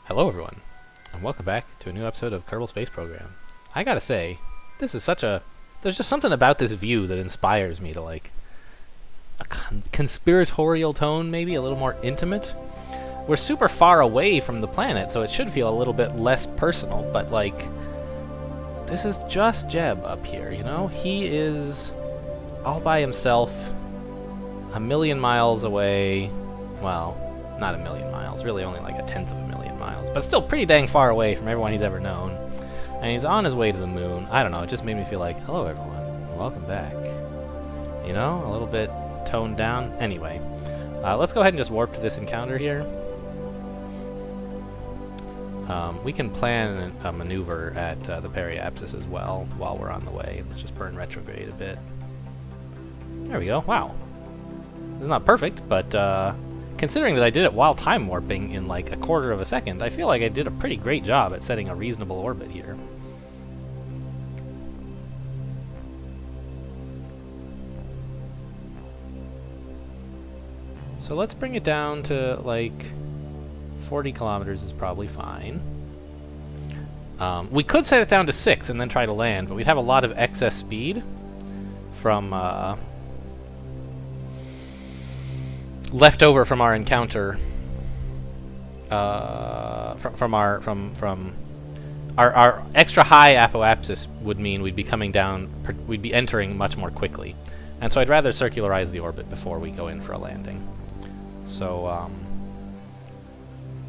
Hello everyone, and welcome back to a new episode of Kerbal Space Program. I gotta say, this is such a... there's just something about this view that inspires me to, like, a conspiratorial tone, maybe, a little more intimate. We're super far away from the planet, so it should feel a little bit less personal, but, like, this is just Jeb up here, you know? He is all by himself, a million miles away. Well, not a million miles, really only like a tenth of a million miles, but still pretty dang far away from everyone he's ever known. And he's on his way to the moon. I don't know, it just made me feel like, hello everyone, welcome back. You know, a little bit toned down. Anyway, let's go ahead and just warp to this encounter here. We can plan a maneuver at the periapsis as well while we're on the way. Let's just burn retrograde a bit. There we go, wow. This is not perfect, but considering that I did it while time warping in like a quarter of a second, I feel like I did a pretty great job at setting a reasonable orbit here. So let's bring it down to like 40 kilometers is probably fine. We could set it down to 6 and then try to land, but we'd have a lot of excess speed from left over from our encounter, from our extra high apoapsis would mean we'd be coming down, we'd be entering much more quickly, and so I'd rather circularize the orbit before we go in for a landing. So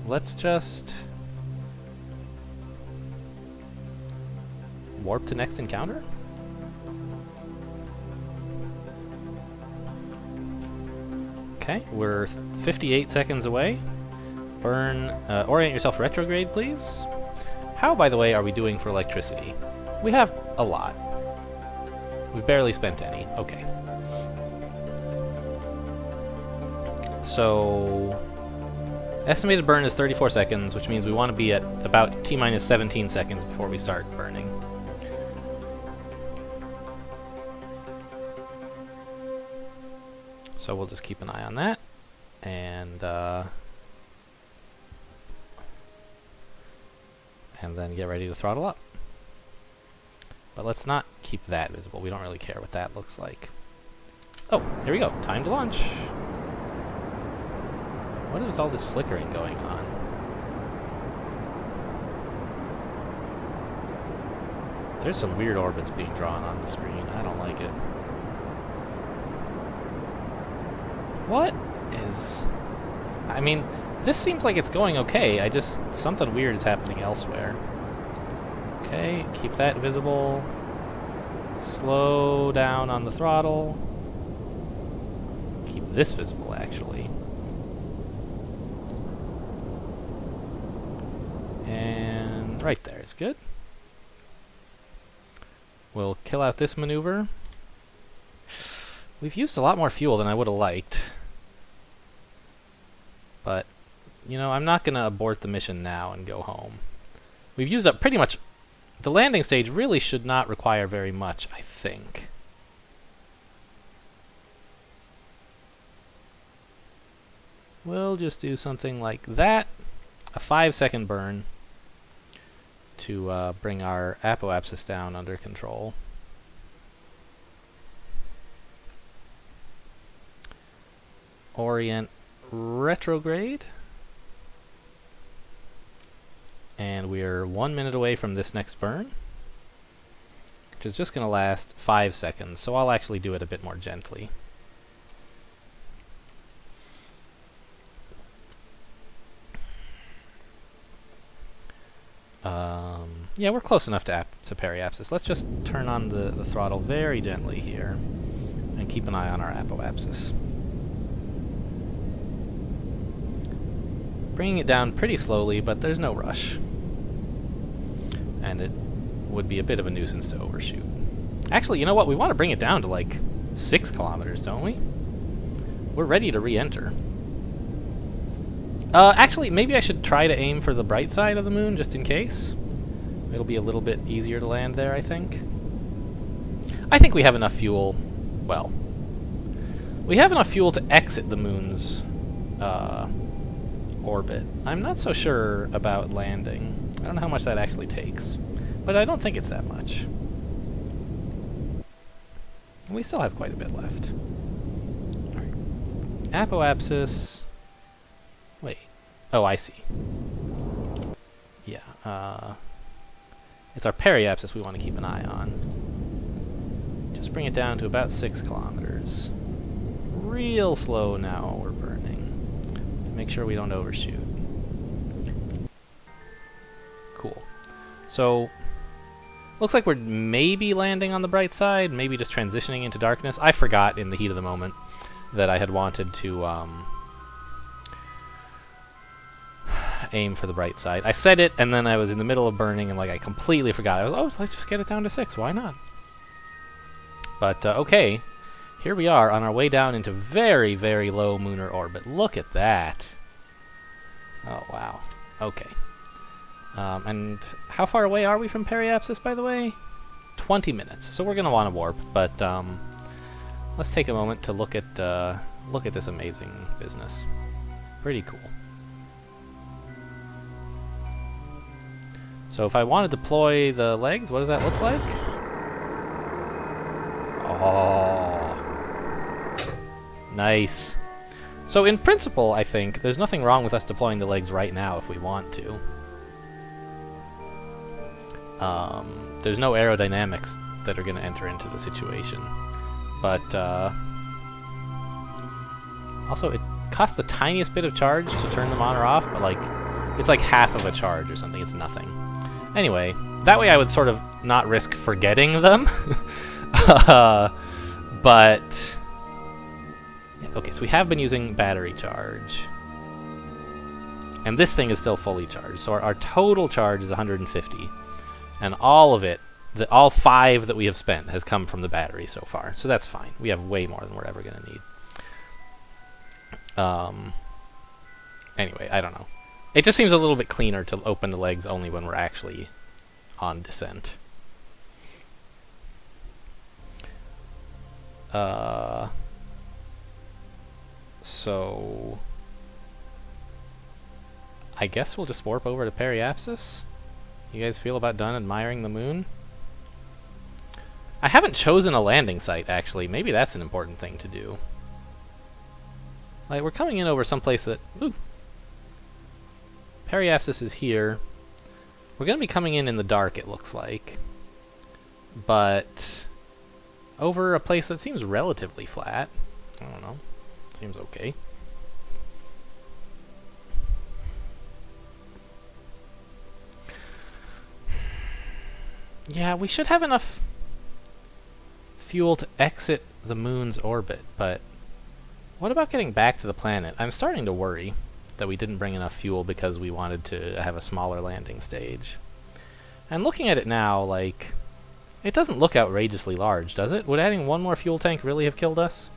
let's just warp to next encounter. Okay, we're 58 seconds away. Burn, orient yourself retrograde, please. How, by the way, are we doing for electricity? We have a lot. We've barely spent any. Okay. So, estimated burn is 34 seconds, which means we want to be at about T-minus 17 seconds before we start burning. So we'll just keep an eye on that, and then get ready to throttle up. But let's not keep that visible. We don't really care what that looks like. Oh, here we go. Time to launch. What is all this flickering going on? There's some weird orbits being drawn on the screen. I don't like it. What is... I mean, this seems like it's going okay. Something weird is happening elsewhere. Okay, keep that visible. Slow down on the throttle. Keep this visible, actually. And right there is good. We'll kill out this maneuver. We've used a lot more fuel than I would have liked. But, you know, I'm not going to abort the mission now and go home. We've used up pretty much... The landing stage really should not require very much, I think. We'll just do something like that. A 5-second burn to bring our apoapsis down under control. Orient retrograde, and we're 1 minute away from this next burn, which is just going to last 5 seconds, so I'll actually do it a bit more gently. Yeah, we're close enough to periapsis. Let's just turn on the throttle very gently here and keep an eye on our apoapsis. Bringing it down pretty slowly, but there's no rush. And it would be a bit of a nuisance to overshoot. Actually, you know what? We want to bring it down to like 6 kilometers, don't we? We're ready to re-enter. Actually, maybe I should try to aim for the bright side of the moon, just in case. It'll be a little bit easier to land there, I think. I think we have enough fuel. Well, we have enough fuel to exit the moon's orbit. I'm not so sure about landing. I don't know how much that actually takes, but I don't think it's that much. We still have quite a bit left. Alright. Apoapsis. Wait. Oh, I see. Yeah, it's our periapsis we want to keep an eye on. Just bring it down to about 6 kilometers. Real slow now we're burning. Make sure we don't overshoot. Cool. So, looks like we're maybe landing on the bright side, maybe just transitioning into darkness. I forgot in the heat of the moment that I had wanted to aim for the bright side. I said it, and then I was in the middle of burning, and like I completely forgot. I was, oh, let's just get it down to 6. Why not? But okay, here we are on our way down into very, very low lunar orbit. Look at that. Oh wow. Okay. And how far away are we from periapsis, by the way? 20 minutes. So we're gonna want to warp, but let's take a moment to look at this amazing business. Pretty cool. So if I want to deploy the legs, what does that look like? Oh, nice. So in principle, I think there's nothing wrong with us deploying the legs right now if we want to. There's no aerodynamics that are going to enter into the situation. But also, it costs the tiniest bit of charge to turn them on or off, but like it's like half of a charge or something. It's nothing. Anyway, that way I would sort of not risk forgetting them. But yeah, okay, so we have been using battery charge. And this thing is still fully charged. So our total charge is 150. And all of it, all 5 that we have spent has come from the battery so far. So that's fine. We have way more than we're ever going to need. Anyway, I don't know. It just seems a little bit cleaner to open the legs only when we're actually on descent. So I guess we'll just warp over to periapsis. You guys feel about done admiring the moon? I haven't chosen a landing site, actually. Maybe that's an important thing to do. Like, we're coming in over someplace that... Ooh! Periapsis is here. We're going to be coming in the dark, it looks like. But over a place that seems relatively flat. I don't know. Seems okay. Yeah, we should have enough fuel to exit the moon's orbit, but what about getting back to the planet? I'm starting to worry that we didn't bring enough fuel because we wanted to have a smaller landing stage. And looking at it now, like, it doesn't look outrageously large, does it? Would adding one more fuel tank really have killed us?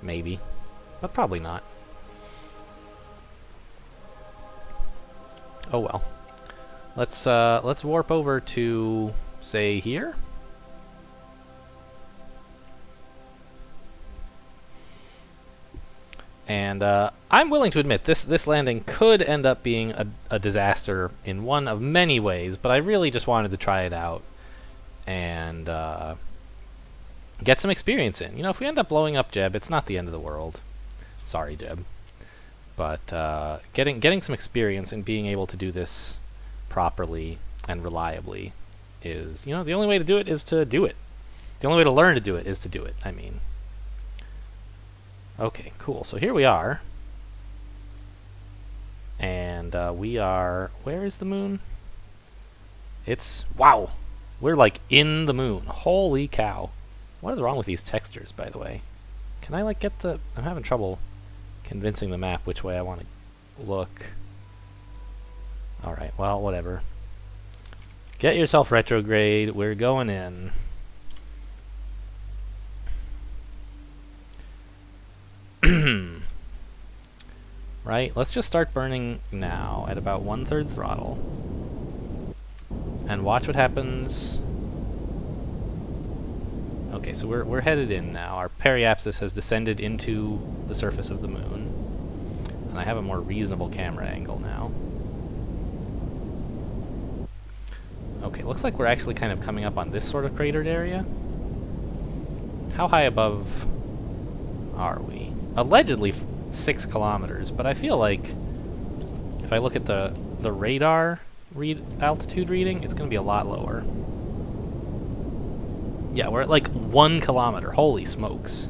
Maybe, but probably not. Oh well. Let's warp over to, say, here. And I'm willing to admit this landing could end up being a disaster in one of many ways, but I really just wanted to try it out and get some experience in. You know, if we end up blowing up Jeb, it's not the end of the world. Sorry, Jeb. But getting some experience and being able to do this properly and reliably is, you know, the only way to do it is to do it. The only way to learn to do it is to do it, I mean. Okay, cool. So here we are. And we are... Where is the moon? It's... Wow! We're like in the moon. Holy cow. What is wrong with these textures, by the way? Can I like get the... I'm having trouble convincing the map which way I want to look. Alright, well, whatever. Get yourself retrograde. We're going in. Right, let's just start burning now at about 1/3 throttle. And watch what happens. Okay, so we're headed in now. Our periapsis has descended into the surface of the moon. And I have a more reasonable camera angle now. Okay, looks like we're actually kind of coming up on this sort of cratered area. How high above are we? Allegedly 6 kilometers, but I feel like if I look at the radar altitude reading, it's going to be a lot lower. Yeah, we're at like 1 kilometer. Holy smokes.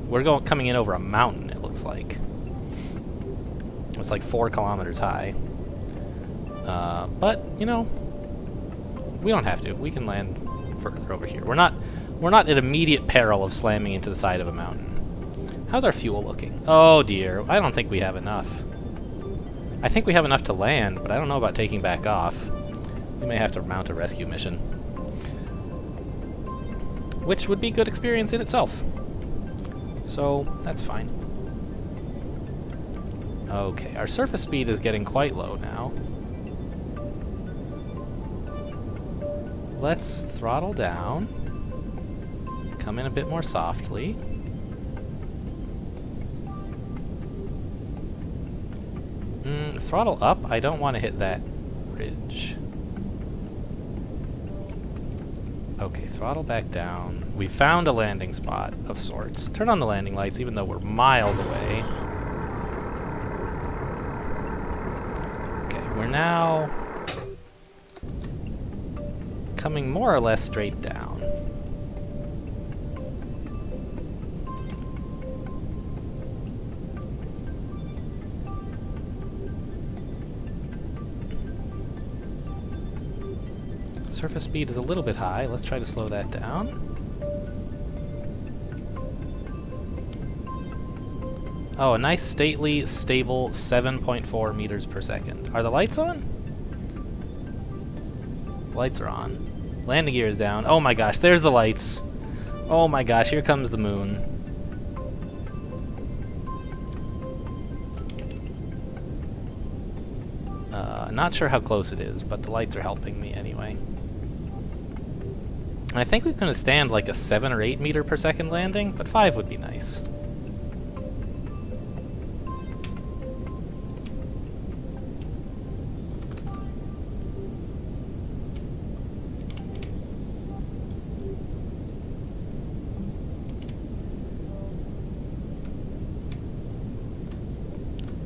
We're coming in over a mountain, it looks like. It's like 4 kilometers high. But, you know, we don't have to. We can land further over here. We're not at immediate peril of slamming into the side of a mountain. How's our fuel looking? Oh dear, I don't think we have enough. I think we have enough to land, but I don't know about taking back off. We may have to mount a rescue mission. Which would be good experience in itself. So, that's fine. Okay, our surface speed is getting quite low now. Let's throttle down. Come in a bit more softly. Throttle up. I don't want to hit that ridge. Okay, throttle back down. We found a landing spot of sorts. Turn on the landing lights even though we're miles away. Okay, we're now coming more or less straight down. Surface speed is a little bit high. Let's try to slow that down. Oh, a nice, stately, stable 7.4 meters per second. Are the lights on? Lights are on. Landing gear is down. Oh my gosh, there's the lights. Oh my gosh, here comes the moon. Not sure how close it is, but the lights are helping me anyway. And I think we can stand like a 7 or 8 meter per second landing, but 5 would be nice.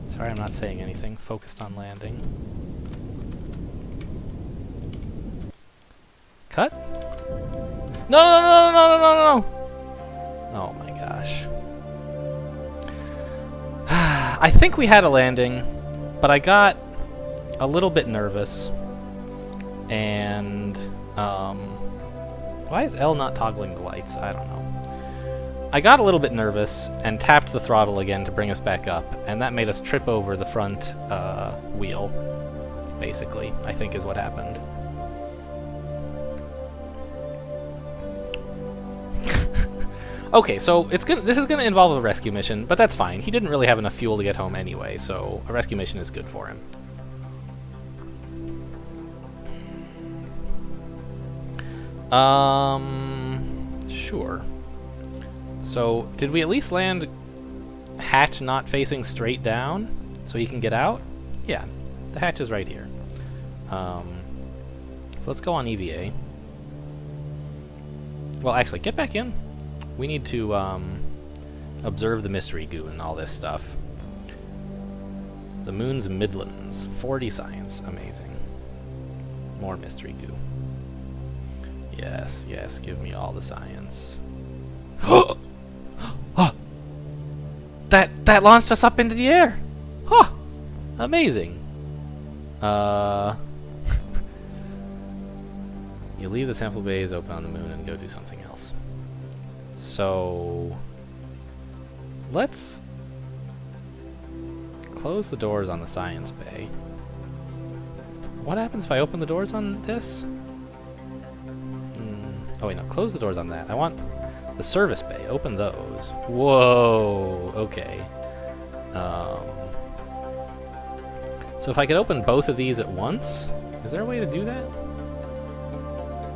Sorry, I'm not saying anything. Focused on landing. Cut? No, no, no, no, no, no, no, no! Oh my gosh. I think we had a landing, but I got a little bit nervous. And, why is L not toggling the lights? I don't know. I got a little bit nervous and tapped the throttle again to bring us back up, and that made us trip over the front wheel, basically, I think is what happened. Okay, so this is gonna involve a rescue mission, but that's fine. He didn't really have enough fuel to get home anyway, so a rescue mission is good for him. Sure. So, did we at least land hatch not facing straight down so he can get out? Yeah, the hatch is right here. So let's go on EVA. Well, actually, get back in. We need to observe the mystery goo and all this stuff. The moon's midlands. 40 science. Amazing. More mystery goo. Yes, yes, give me all the science. Oh! That launched us up into the air! Huh! Amazing. You leave the sample bays open on the moon and go do something else. So, let's close the doors on the science bay. What happens if I open the doors on this? Oh wait, no, close the doors on that. I want the service bay. Open those. Whoa, okay. So if I could open both of these at once, is there a way to do that?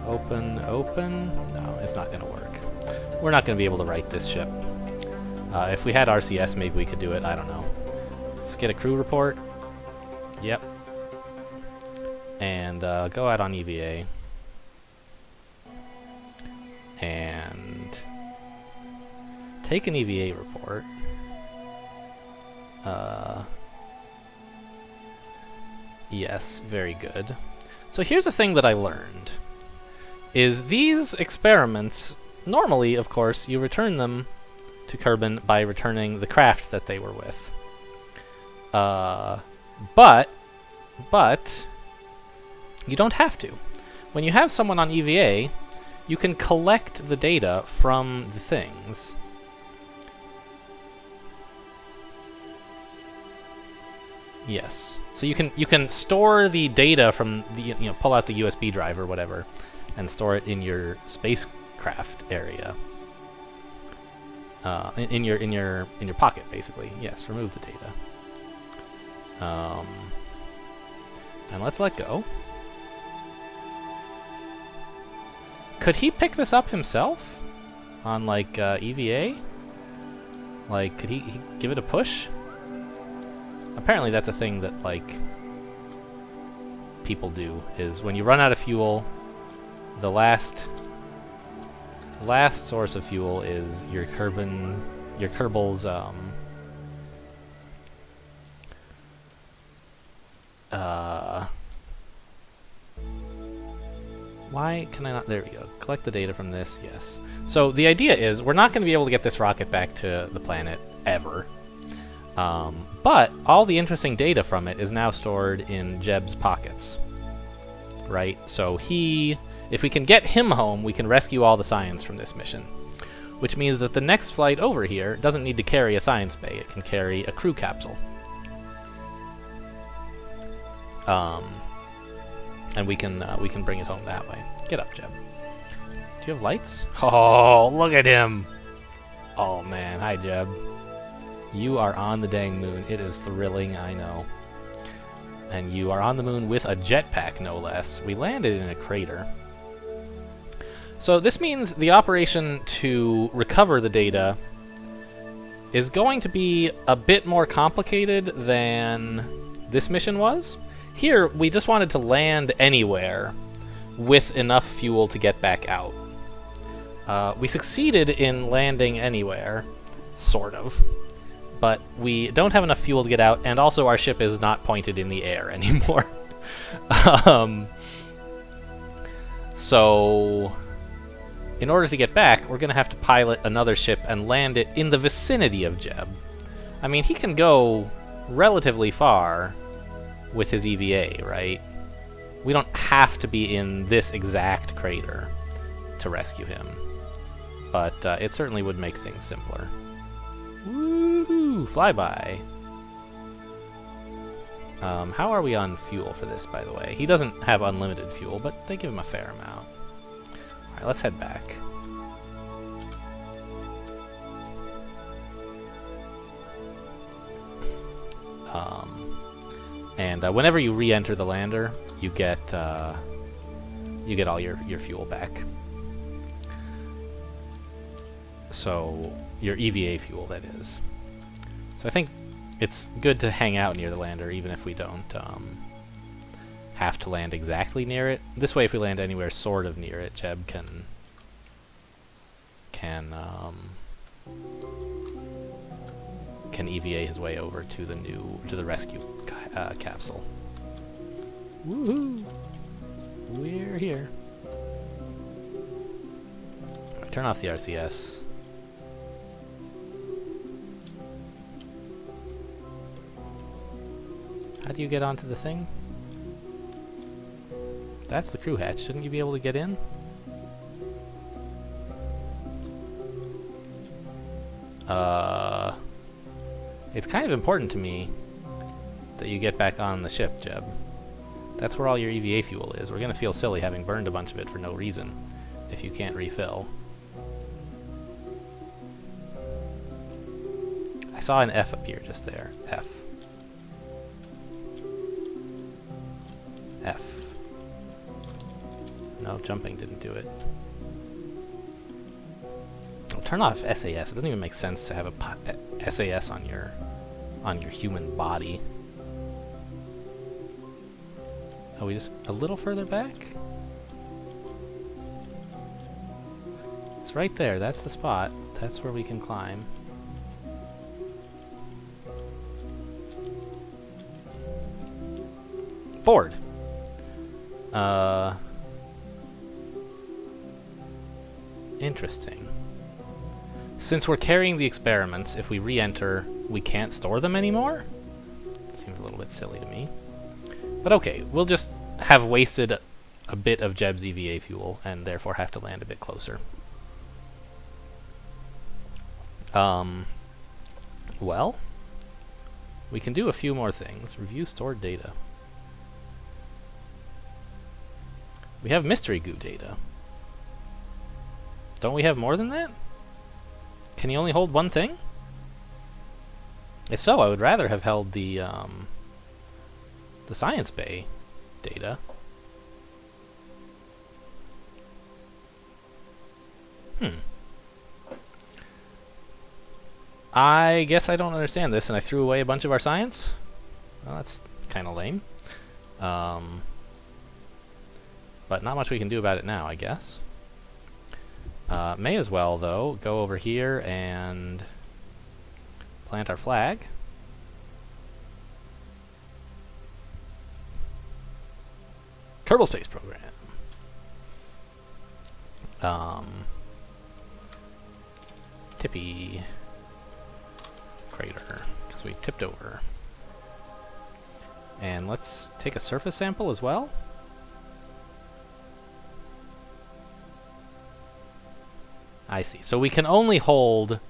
Open, open. No, it's not going to work. We're not going to be able to right this ship. If we had RCS, maybe we could do it. I don't know. Let's get a crew report. Yep. And go out on EVA. And take an EVA report. Yes, very good. So here's a thing that I learned. Is these experiments, normally, of course, you return them to Kerbin by returning the craft that they were with. But you don't have to. When you have someone on EVA, you can collect the data from the things. Yes. So you can store the data from the pull out the USB drive or whatever, and store it in your spacecraft area. In your pocket, basically. Yes. Remove the data. And let's let go. Could he pick this up himself on like EVA? Like, could he give it a push? Apparently that's a thing that, like, people do, is when you run out of fuel, the last source of fuel is your Kerbal's, why can I not, there we go, collect the data from this, yes. So the idea is, we're not going to be able to get this rocket back to the planet, ever. But all the interesting data from it is now stored in Jeb's pockets, right? So if we can get him home, we can rescue all the science from this mission, which means that the next flight over here doesn't need to carry a science bay; it can carry a crew capsule. And we can bring it home that way. Get up, Jeb. Do you have lights? Oh, look at him! Oh man, hi, Jeb. You are on the dang moon. It is thrilling, I know. And you are on the moon with a jetpack, no less. We landed in a crater. So this means the operation to recover the data is going to be a bit more complicated than this mission was. Here, we just wanted to land anywhere with enough fuel to get back out. We succeeded in landing anywhere, sort of. But we don't have enough fuel to get out, and also our ship is not pointed in the air anymore. So, in order to get back, we're going to have to pilot another ship and land it in the vicinity of Jeb. I mean, he can go relatively far with his EVA, right? We don't have to be in this exact crater to rescue him. But it certainly would make things simpler. Woohoo! Flyby! How are we on fuel for this, by the way? He doesn't have unlimited fuel, but they give him a fair amount. Alright, let's head back. And whenever you re-enter the lander, you get all your fuel back. So, your EVA fuel, that is. So I think it's good to hang out near the lander, even if we don't have to land exactly near it. This way, if we land anywhere sort of near it, Jeb can EVA his way over to the rescue capsule. Woohoo! We're here. Right, turn off the RCS. How do you get onto the thing? That's the crew hatch. Shouldn't you be able to get in? It's kind of important to me that you get back on the ship, Jeb. That's where all your EVA fuel is. We're gonna feel silly having burned a bunch of it for no reason if you can't refill. I saw an F appear just there. F. F. No, jumping didn't do it. turn off SAS. It doesn't even make sense to have a SAS on your human body. Oh, we just a little further back? It's right there. That's the spot. That's where we can climb. Board. Interesting. Since we're carrying the experiments, if we re-enter, we can't store them anymore? Seems a little bit silly to me. But okay, we'll just have wasted a bit of Jeb's EVA fuel, and therefore have to land a bit closer. Well, we can do a few more things. Review stored data. We have mystery goo data. Don't we have more than that? Can he only hold one thing? If so, I would rather have held the science bay data. I guess I don't understand this, and I threw away a bunch of our science? Well, that's kind of lame. But not much we can do about it now, I guess. May as well, though, go over here and plant our flag. Kerbal Space Program. Tippy crater, because we tipped over. And let's take a surface sample as well. I see. So we can only hold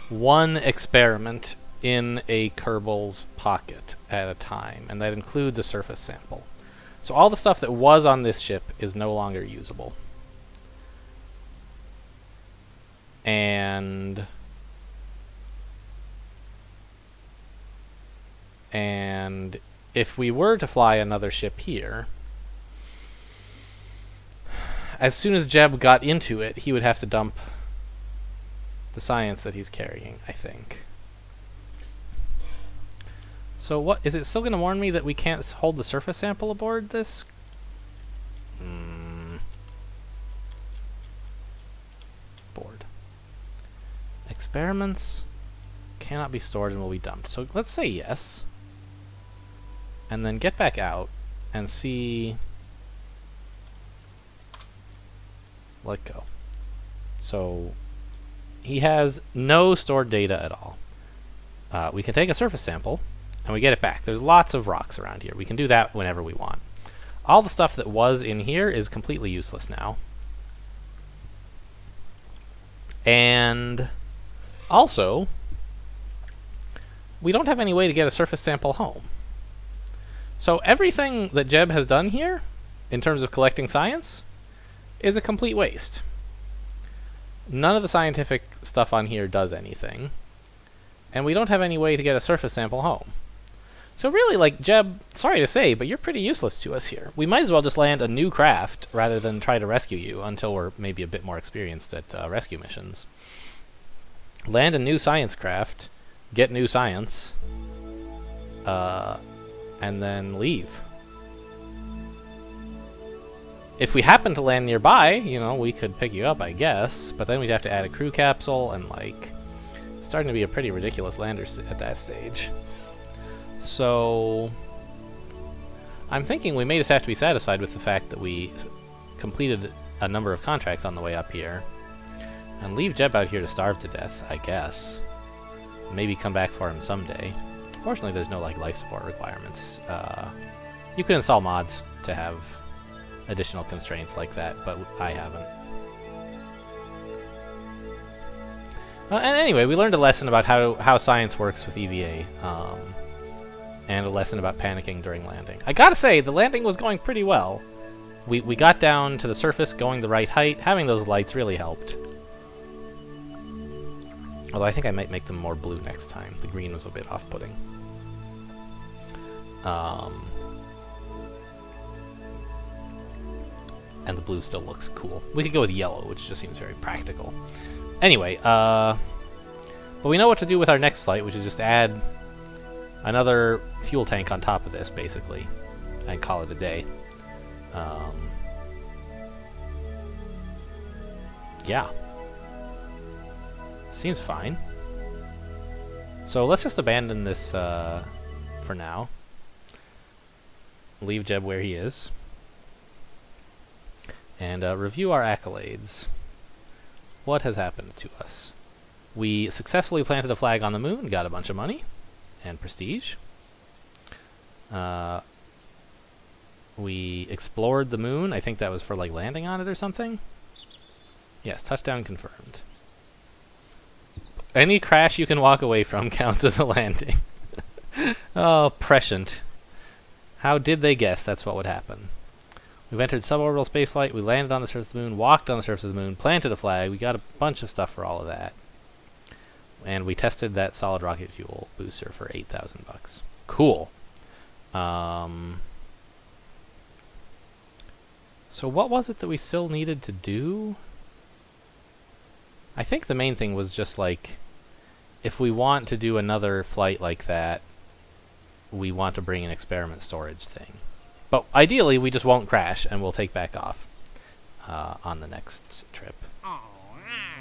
one experiment in a Kerbal's pocket at a time, and that includes a surface sample. So all the stuff that was on this ship is no longer usable. And if we were to fly another ship here, as soon as Jeb got into it, he would have to dump the science that he's carrying, I think. So what, is it still going to warn me that we can't hold the surface sample aboard this? Board. Experiments cannot be stored and will be dumped. So let's say yes. And then get back out and see. Let go. So he has no stored data at all. We can take a surface sample and we get it back. There's lots of rocks around here. We can do that whenever we want. All the stuff that was in here is completely useless now. And also, we don't have any way to get a surface sample home. So everything that Jeb has done here, in terms of collecting science, is a complete waste. None of the scientific stuff on here does anything. And we don't have any way to get a surface sample home. So really, like, Jeb, sorry to say, but you're pretty useless to us here. We might as well just land a new craft rather than try to rescue you until we're maybe a bit more experienced at rescue missions. Land a new science craft, get new science, and then leave. If we happen to land nearby, you know, we could pick you up, I guess, but then we'd have to add a crew capsule, and, like, it's starting to be a pretty ridiculous lander at that stage. So I'm thinking we may just have to be satisfied with the fact that we completed a number of contracts on the way up here, and leave Jeb out here to starve to death, I guess. Maybe come back for him someday. Fortunately, there's no, like, life support requirements. You can install mods to have additional constraints like that, but I haven't. And anyway, we learned a lesson about how science works with EVA, and a lesson about panicking during landing. I gotta say, the landing was going pretty well. We got down to the surface going the right height. Having those lights really helped. Although I think I might make them more blue next time. The green was a bit off-putting. And the blue still looks cool. We could go with yellow, which just seems very practical. Anyway, but we know what to do with our next flight, which is just add another fuel tank on top of this, basically, and call it a day. Yeah. Seems fine. So let's just abandon this for now. Leave Jeb where he is. And review our accolades. What has happened to us? We successfully planted a flag on the moon, got a bunch of money and prestige. We explored the moon. I think that was for like landing on it or something. Yes, touchdown confirmed. Any crash you can walk away from counts as a landing. Oh, prescient. How did they guess that's what would happen? We've entered suborbital spaceflight, we landed on the surface of the moon, walked on the surface of the moon, planted a flag, we got a bunch of stuff for all of that. And we tested that solid rocket fuel booster for $8,000. Cool. So what was it that we still needed to do? I think the main thing was just like, if we want to do another flight like that, we want to bring an experiment storage thing. But ideally, we just won't crash, and we'll take back off on the next trip.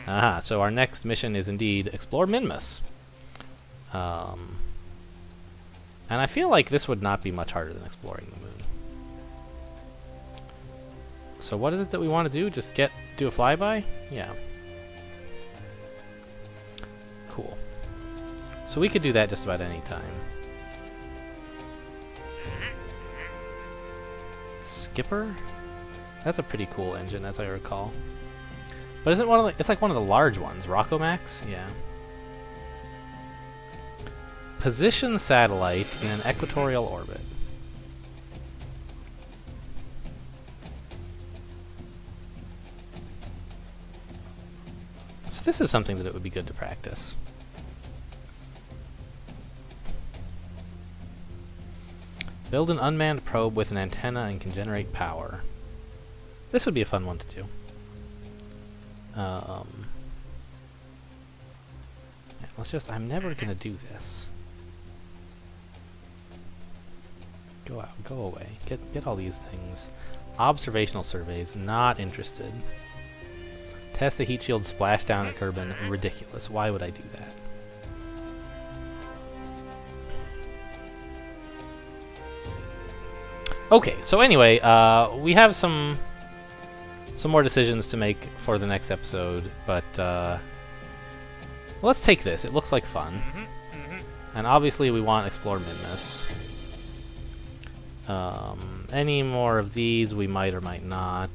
Aha, so our next mission is indeed explore Minmus. And I feel like this would not be much harder than exploring the moon. So what is it that we want to do? Just do a flyby? Yeah. Cool. So we could do that just about any time. Skipper? That's a pretty cool engine, as I recall. But isn't one of the, it's like one of the large ones, Rockomax? Yeah. Position satellite in an equatorial orbit. So this is something that it would be good to practice. Build an unmanned probe with an antenna and can generate power. This would be a fun one to do. Yeah, let's just, I'm never gonna do this. Go out, go away. Get all these things. Observational surveys, not interested. Test the heat shield splashdown at Kerbin, ridiculous. Why would I do that? Okay, so anyway, we have some more decisions to make for the next episode, but let's take this. It looks like fun. And obviously we want Explore Minmus. Any more of these we might or might not.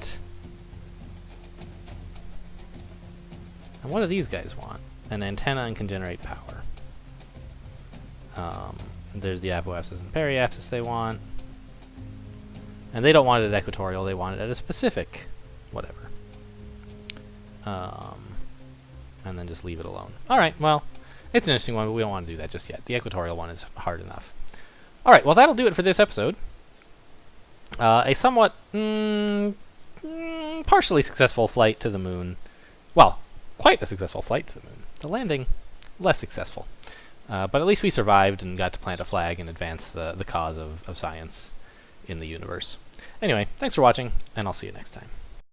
And what do these guys want? An antenna and can generate power. There's the apoapsis and periapsis they want. And they don't want it at equatorial, they want it at a specific whatever. And then just leave it alone. Alright, well, it's an interesting one, but we don't want to do that just yet. The equatorial one is hard enough. Alright, well that'll do it for this episode. A somewhat partially successful flight to the moon. Well, quite a successful flight to the moon. The landing, less successful. But at least we survived and got to plant a flag and advance the cause of science in the universe. Anyway, thanks for watching, and I'll see you next time.